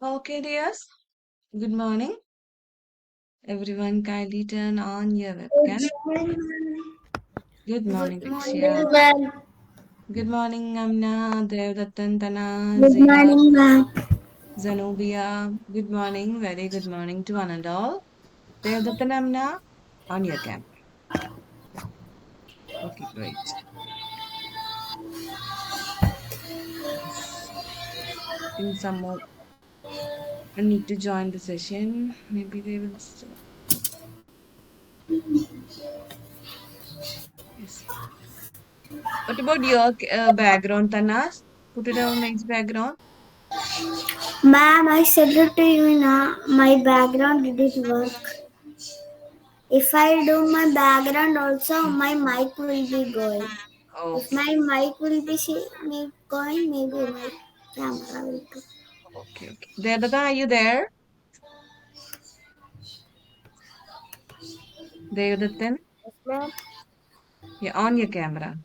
Okay, dears. Good morning. Everyone, kindly turn on your webcam. Good morning. Good morning, Good Lakshya. morning, ma'am. Good morning, Amna, Devdatan, Tana, Good Zia, morning, ma'am. Zanubia. Good morning, very good morning to one and all. Devdatan, Amna, on your cam. Okay, great. Yes. Think some more. I need to join the session. Maybe they will start. Yes. What about your background, Tanas? Put it on my background. Ma'am, I said it to you now. My background didn't work. If I do my background also, my mic will be going. If Okay, my mic will be me going, maybe my camera will go. okay. Devdatan, are you there? Devdatan? Yes, ma'am. Yeah, on your camera.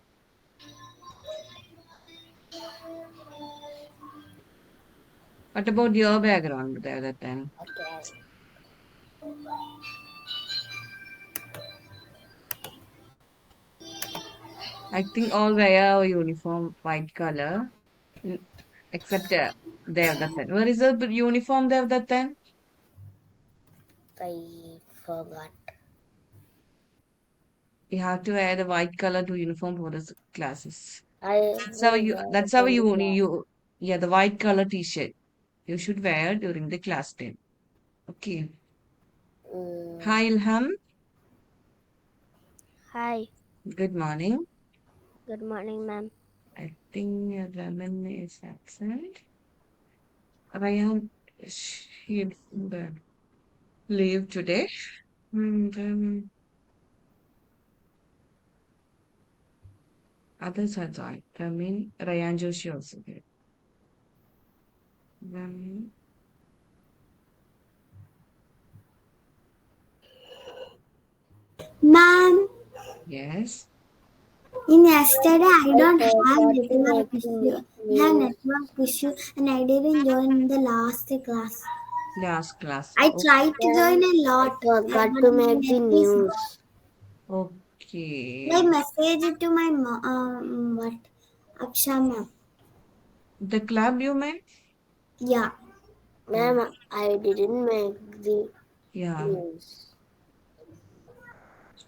What about your background there that time? Okay. I think all wear a uniform white color, mm, except there that time. Where is the uniform there that time? I forgot. You have to wear the white color to uniform for the classes. I That's how will you. wear That's it how in the you. class. Yeah, the white color T-shirt you should wear during the class time. Okay. Mm. Hi Ilham. Hi. Good morning. Good morning, ma'am. I think Raman is absent. Ryan, she leave today. And others are joined. I mean, Ryan Joshi also there. Then, Ma'am, yes. in yesterday I don't have Forgot to network make the issue. I have news. network issue and I didn't join the last class. Last class. I Oh, tried to join Then a I lot, forgot but to my make the net is low. news. I okay. messaged to my what Akshama. The club you meant? Yeah. Oh, Ma'am, I didn't make the yeah. news.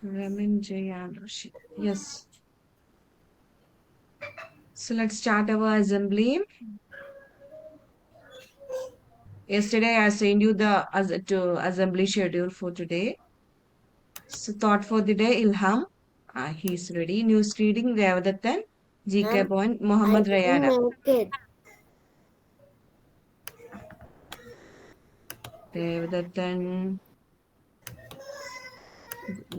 Raman Jay and Rashid. Yes. So let's start our assembly. Yesterday I sent you the to assembly schedule for today. So thought for the day, Ilham. He's ready. News reading, Devdatan. GK Ma'am, point, I Muhammad didn't Rayana. make it. Devdatan.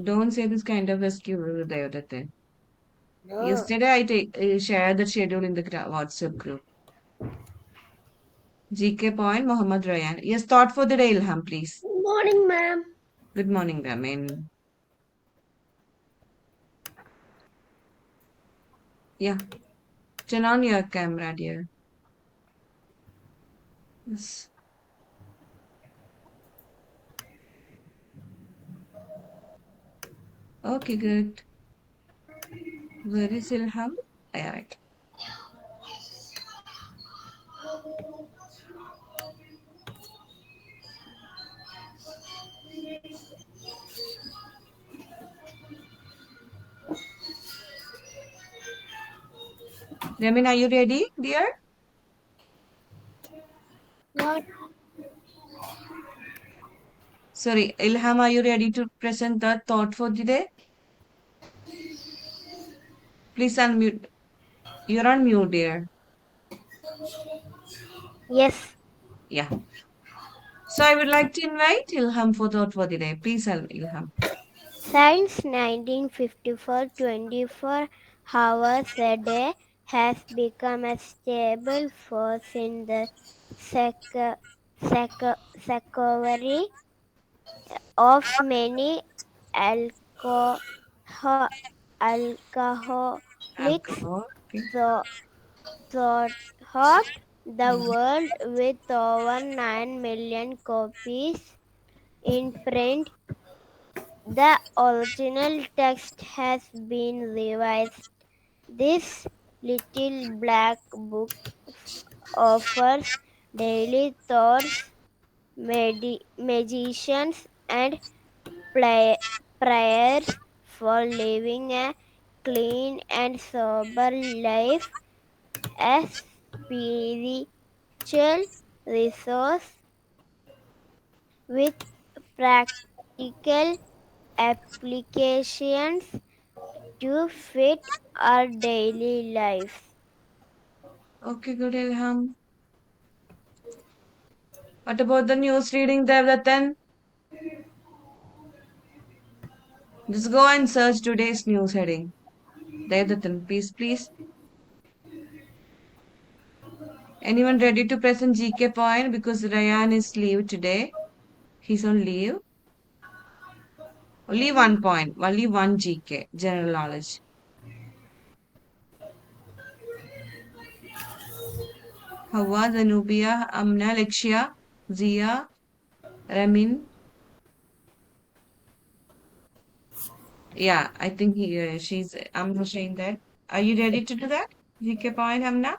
Don't say this kind of excuse, Devdatan. No. Yesterday shared the schedule in the WhatsApp group. GK point, Muhammad Rayan. Yes, thought for the day, Ilham, please. Good morning, ma'am. Good morning, Ramin. Yeah, turn on your camera, dear. Yes. Okay, good. Where is Ilham? Yeah, right. Ramin, are you ready, dear? What? Sorry, Ilham, are you ready to present the thought for the day? Please unmute. You're on mute, dear. Yes. Yeah. So I would like to invite Ilham for thought for the day. Please, Ilham. Since 1954, 24 hours a day has become a stable force in the recovery of many alcohol, alcoholics Alcohol. Okay. thought, thought the world with over 9 million copies in print. The original text has been revised. This little black book offers daily thoughts, magicians, and play- prayers for living a clean and sober life, a spiritual resource with practical applications to fit our daily lives. Okay, good, Ilham. What about the news reading, Devdatan? Just go and search today's news heading. Devdatan, please. Anyone ready to present GK point? Because Ryan is leave today. He's on leave. Only 1 point. Only one GK. General knowledge. Hawa, Zanubia, Amna, Lakshya, Zia, Ramin. Yeah, I think I'm saying that. Are you ready to do that? GK point, Amna?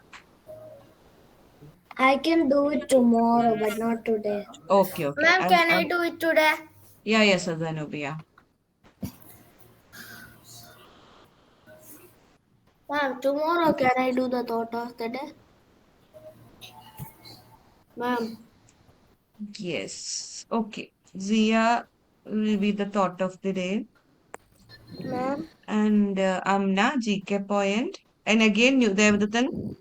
I can do it tomorrow, but not today. Okay. Ma'am, can I do it today? Yeah, yes, Zanubia. Ma'am, tomorrow can I do the thought of the day? Ma'am. Yes. Okay. Zia will be the thought of the day. Ma'am. And Amna, GK point. And again, Devdatan,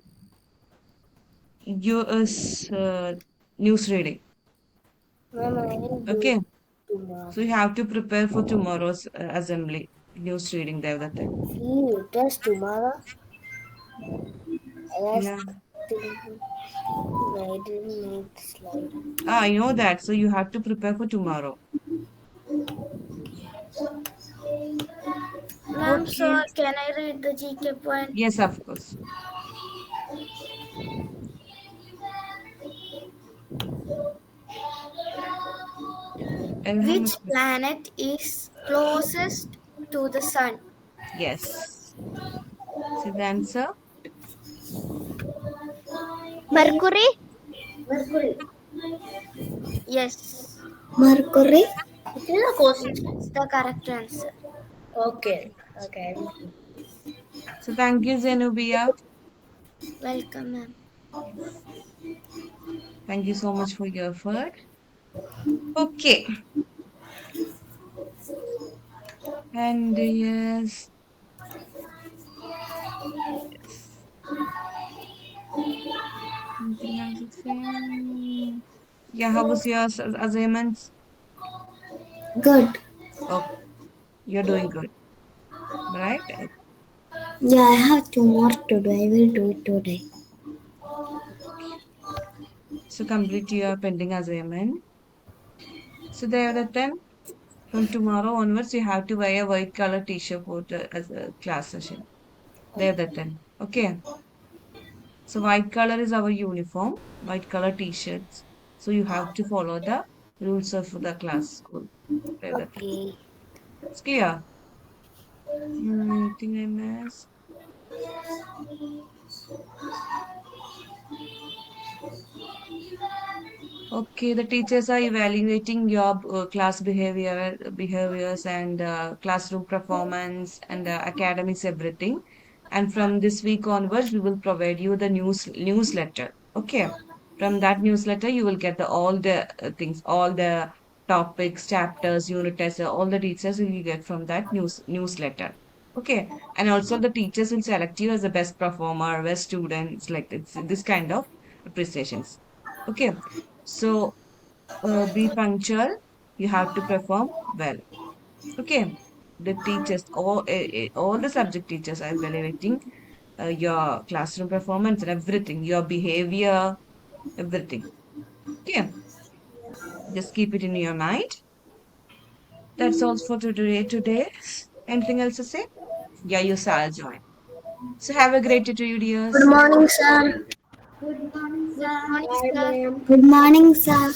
you is news reading. Ma'am, I will do it Okay. tomorrow. So you have to prepare for tomorrow's assembly. News reading, Devdatan. It is tomorrow. I Yeah. still I didn't make slide. I know that. So you have to prepare for tomorrow. Ma'am, so Okay. can I read the GK point? Yes, of course. Elham, Which planet is closest to the sun? yes. See the answer? Mercury? Mercury. Yes. Mercury? It is a question. It's the correct answer. Okay. Okay. Okay. So thank you, Zenobia. Welcome, ma'am. Yes. Thank you so much for your effort. Okay. And yes. Yes. Anything else to say? Yeah, how was your assignments? Good. Oh, you're doing good, right? Yeah, I have two more to do. I will do it today. So complete your pending assignment. So there the then from tomorrow onwards you have to wear a white color t-shirt for as a class session. There the then. Okay. So white color is our uniform, white color t-shirts. So you have to follow the rules of the class school. There the then. Okay. It's clear. Anything I missed? Okay, the teachers are evaluating your behaviors and classroom performance and academics, everything. And from this week onwards, we will provide you the newsletter. Okay, from that newsletter, you will get all the things, all the topics, chapters, unit tests, all the teachers you will get from that newsletter. Okay, and also the teachers will select you as the best performer, best students, like it's this kind of appreciations. Okay. So be punctual. You have to perform well. Okay. The teachers, all the subject teachers are evaluating your classroom performance and everything, your behavior, everything. Okay. Just keep it in your mind. That's all for today. Today. Anything else to say? Yeah, you shall join. So have a great day to you, Good dears. morning, sir. Good morning, sir.